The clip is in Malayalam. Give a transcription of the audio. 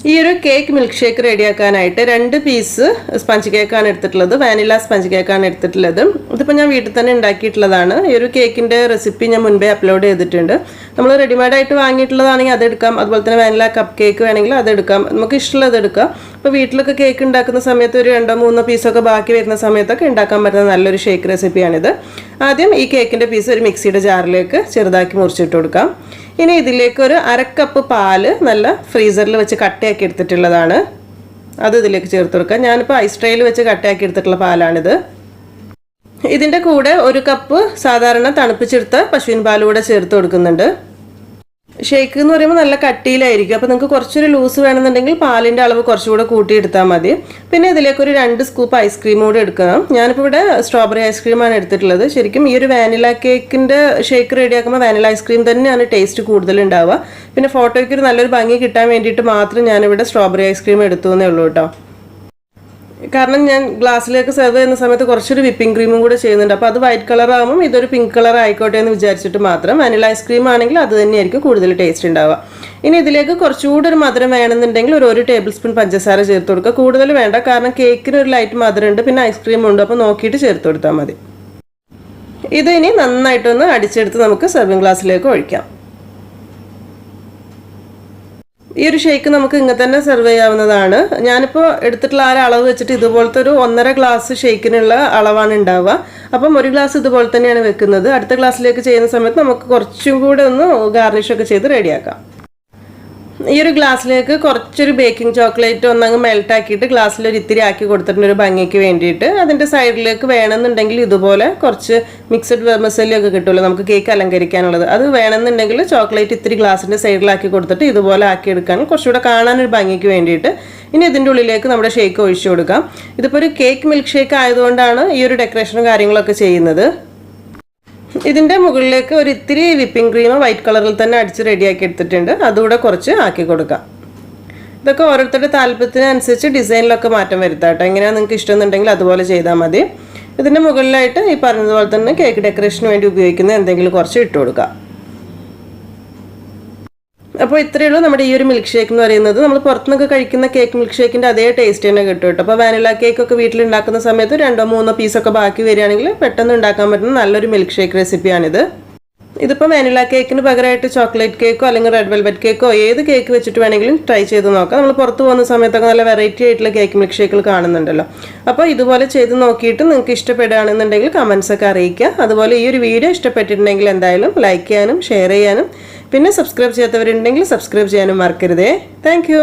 ഈ ഒരു കേക്ക് മിൽക്ക് ഷേക്ക് റെഡിയാക്കാനായിട്ട് 2 പീസ് സ്പഞ്ച് കേക്കാണ് എടുത്തിട്ടുള്ളത്. വാനില സ്പഞ്ച് കേക്കാണ് എടുത്തിട്ടുള്ളത്. ഇതിപ്പോൾ ഞാൻ വീട്ടിൽ തന്നെ ഉണ്ടാക്കിയിട്ടുള്ളതാണ്. ഈ ഒരു കേക്കിൻ്റെ റെസിപ്പി ഞാൻ മുൻപേ അപ്ലോഡ് ചെയ്തിട്ടുണ്ട്. നമ്മൾ റെഡിമെയ്ഡായിട്ട് വാങ്ങിയിട്ടുള്ളതാണെങ്കിൽ അതെടുക്കാം. അതുപോലെ തന്നെ വാനില കപ്പ് കേക്ക് വേണമെങ്കിൽ അതെടുക്കാം. നമുക്ക് ഇഷ്ടമുള്ളത് എടുക്കാം. ഇപ്പോൾ വീട്ടിലൊക്കെ കേക്ക് ഉണ്ടാക്കുന്ന സമയത്ത് ഒരു 2-3 പീസൊക്കെ ബാക്കി വരുന്ന സമയത്തൊക്കെ ഉണ്ടാക്കാൻ പറ്റുന്ന നല്ലൊരു ഷേക്ക് റെസിപ്പിയാണിത്. ആദ്യം ഈ കേക്കിൻ്റെ പീസ് ഒരു മിക്സിയുടെ ജാറിലേക്ക് ചെറുതാക്കി മുറിച്ചിട്ട് കൊടുക്കാം. ഇനി ഇതിലേക്ക് ഒരു 1/2 കപ്പ് പാല് നല്ല ഫ്രീസറിൽ വെച്ച് കട്ടയാക്കി എടുത്തിട്ടുള്ളതാണ്. അത് ഇതിലേക്ക് ചേർത്ത് കൊടുക്കാം. ഞാനിപ്പോൾ ഐസ് ട്രേയിൽ വെച്ച് കട്ടയാക്കി എടുത്തിട്ടുള്ള പാലാണിത്. ഇതിൻ്റെ കൂടെ 1 കപ്പ് സാധാരണ തണുപ്പിച്ചെടുത്ത പശുവിൻ പാൽ കൂടെ ചേർത്ത് കൊടുക്കുന്നുണ്ട്. ഷേക്ക് എന്ന് പറയുമ്പോൾ നല്ല കട്ടിയിലായിരിക്കും. അപ്പോൾ നിങ്ങൾക്ക് കുറച്ചൊരു ലൂസ് വേണമെന്നുണ്ടെങ്കിൽ പാലിൻ്റെ അളവ് കുറച്ചുകൂടെ കൂട്ടിയെടുത്താൽ മതി. പിന്നെ ഇതിലേക്ക് ഒരു 2 സ്കൂപ്പ് ഐസ്ക്രീം കൂടെ എടുക്കണം. ഞാനിപ്പോൾ ഇവിടെ സ്ട്രോബെറി ഐസ്ക്രീമാണ് എടുത്തിട്ടുള്ളത്. ശരിക്കും ഈ ഒരു വാനില കേക്കിൻ്റെ ഷേക്ക് റെഡിയാക്കുമ്പോൾ വാനില ഐസ്ക്രീം തന്നെയാണ് ടേസ്റ്റ് കൂടുതലുണ്ടാവുക. പിന്നെ ഫോട്ടോയ്ക്ക് ഒരു നല്ലൊരു ഭംഗി കിട്ടാൻ വേണ്ടിയിട്ട് മാത്രം ഞാനിവിടെ സ്ട്രോബെറി ഐസ്ക്രീം എടുത്തു എന്നേ ഉള്ളൂ കേട്ടോ. കാരണം ഞാൻ ഗ്ലാസ്സിലേക്ക് സെർവ് ചെയ്യുന്ന സമയത്ത് കുറച്ചൊരു വിപ്പിംഗ് ക്രീമും കൂടെ ചെയ്യുന്നുണ്ട്. അപ്പോൾ അത് വൈറ്റ് കളർ ആകുമ്പോൾ ഇതൊരു പിങ്ക് കളർ ആയിക്കോട്ടെ എന്ന് വിചാരിച്ചിട്ട് മാത്രം. വാനില ഐസ്ക്രീം ആണെങ്കിൽ അത് തന്നെയായിരിക്കും കൂടുതൽ ടേസ്റ്റ് ഉണ്ടാവുക. ഇനി ഇതിലേക്ക് കുറച്ചുകൂടി ഒരു മധുരം വേണമെന്നുണ്ടെങ്കിൽ ഒരു 1 ടേബിൾ സ്പൂൺ പഞ്ചസാര ചേർത്ത് കൊടുക്കുക. കൂടുതൽ വേണ്ട, കാരണം കേക്കിന് ഒരു ലൈറ്റ് മധുരം ഉണ്ട്, പിന്നെ ഐസ്ക്രീം ഉണ്ട്. അപ്പോൾ നോക്കിയിട്ട് ചേർത്ത് കൊടുത്താൽ മതി. ഇത് ഇനി നന്നായിട്ടൊന്ന് അടിച്ചെടുത്ത് നമുക്ക് സെർവിങ് ഗ്ലാസ്സിലേക്ക് ഒഴിക്കാം. ഈ ഒരു ഷേക്ക് നമുക്ക് ഇങ്ങനെ തന്നെ സെർവ് ചെയ്യാവുന്നതാണ്. ഞാനിപ്പോൾ എടുത്തിട്ടുള്ള ആ അളവ് വെച്ചിട്ട് ഇതുപോലത്തെ ഒരു 1.5 ഗ്ലാസ് ഷേക്കിനുള്ള അളവാണ് ഉണ്ടാവുക. അപ്പം 1 ഗ്ലാസ് ഇതുപോലെ തന്നെയാണ് വെക്കുന്നത്. അടുത്ത ഗ്ലാസ്സിലേക്ക് ചെയ്യുന്ന സമയത്ത് നമുക്ക് കുറച്ചും കൂടെ ഒന്ന് ഗാർണിഷൊക്കെ ചെയ്ത് റെഡിയാക്കാം. ഈ ഒരു ഗ്ലാസ്സിലേക്ക് കുറച്ചൊരു ബേക്കിംഗ് ചോക്ലേറ്റ് ഒന്നങ്ങ് മെൽട്ടാക്കിയിട്ട് ഗ്ലാസ്സിലൊരു ഇത്തിരി ആക്കി കൊടുത്തിട്ടുണ്ട് ഒരു ഭംഗിക്ക് വേണ്ടിയിട്ട്. അതിൻ്റെ സൈഡിലേക്ക് വേണമെന്നുണ്ടെങ്കിൽ ഇതുപോലെ കുറച്ച് മിക്സഡ് വെർമസെല്ലിയൊക്കെ കിട്ടുമല്ലോ നമുക്ക് കേക്ക് അലങ്കരിക്കാനുള്ളത്. അത് വേണമെന്നുണ്ടെങ്കിൽ ചോക്ലേറ്റ് ഇത്തിരി ഗ്ലാസിൻ്റെ സൈഡിലാക്കി കൊടുത്തിട്ട് ഇതുപോലെ ആക്കിയെടുക്കാൻ കുറച്ചുകൂടെ കാണാനൊരു ഭംഗിക്ക് വേണ്ടിയിട്ട്. ഇനി ഇതിൻ്റെ ഉള്ളിലേക്ക് നമ്മുടെ ഷേക്ക് ഒഴിച്ചു കൊടുക്കാം. ഇതിപ്പോൾ ഒരു കേക്ക് മിൽക്ക് ഷേക്ക് ആയതുകൊണ്ടാണ് ഈ ഒരു ഡെക്കറേഷനും കാര്യങ്ങളൊക്കെ ചെയ്യുന്നത്. ഇതിൻ്റെ മുകളിലേക്ക് ഒരു ഇത്തിരി വിപ്പിംഗ് ക്രീം വൈറ്റ് കളറിൽ തന്നെ അടിച്ച് റെഡിയാക്കി എടുത്തിട്ടുണ്ട്. അതുകൂടെ കുറച്ച് ആക്കി കൊടുക്കാം. ഇതൊക്കെ ഓരോരുത്തരുടെ താല്പര്യത്തിനനുസരിച്ച് ഡിസൈനിലൊക്കെ മാറ്റം വരുത്താം കേട്ടോ. എങ്ങനെയാണ് നിങ്ങൾക്ക് ഇഷ്ടമെന്നുണ്ടെങ്കിൽ അതുപോലെ ചെയ്താൽ മതി. ഇതിൻ്റെ മുകളിലായിട്ട് ഈ പറഞ്ഞതുപോലെ തന്നെ കേക്ക് ഡെക്കറേഷന് വേണ്ടി ഉപയോഗിക്കുന്ന എന്തെങ്കിലും കുറച്ച് ഇട്ട് കൊടുക്കാം. അപ്പോൾ ഇത്രയേ ഉള്ളൂ നമ്മുടെ ഈ ഒരു മിൽക്ക് ഷേക്ക് എന്ന് പറയുന്നത്. നമ്മൾ പുറത്തുനിന്നൊക്കെ കഴിക്കുന്ന കേക്ക് മിൽക്ക് ഷേക്കിൻ്റെ അതേ ടേസ്റ്റ് തന്നെ കിട്ടും കേട്ടോ. അപ്പോൾ വാനില കേക്കൊക്കെ വീട്ടിലുണ്ടാക്കുന്ന സമയത്ത് 2-3 പീസൊക്കെ ബാക്കി വരികയാണെങ്കിൽ പെട്ടെന്ന് ഉണ്ടാക്കാൻ പറ്റുന്ന നല്ലൊരു മിൽക്ക് ഷേക്ക് റെസിപ്പിയാണിത്. ഇതിപ്പോൾ വാനില കേക്കിന് പകരമായിട്ട് ചോക്ലേറ്റ് കേക്കോ അല്ലെങ്കിൽ റെഡ് വെൽവെറ്റ് കേക്കോ ഏത് കേക്ക് വെച്ചിട്ട് വേണമെങ്കിലും ട്രൈ ചെയ്ത് നോക്കാം. നമ്മൾ പുറത്ത് പോകുന്ന സമയത്തൊക്കെ നല്ല വെറൈറ്റി ആയിട്ടുള്ള കേക്ക് മിൽക്ക് ഷേക്കുകൾ കാണുന്നുണ്ടല്ലോ. അപ്പോൾ ഇതുപോലെ ചെയ്ത് നോക്കിയിട്ട് നിങ്ങൾക്ക് ഇഷ്ടപ്പെടുകയാണെന്നുണ്ടെങ്കിൽ കമൻസൊക്കെ അറിയിക്കുക. അതുപോലെ ഈ ഒരു വീഡിയോ ഇഷ്ടപ്പെട്ടിട്ടുണ്ടെങ്കിൽ എന്തായാലും ലൈക്ക് ചെയ്യാനും ഷെയർ ചെയ്യാനും പിന്നെ സബ്സ്ക്രൈബ് ചെയ്യാത്തവരുണ്ടെങ്കിൽ സബ്സ്ക്രൈബ് ചെയ്യാനും മറക്കരുതേ. താങ്ക്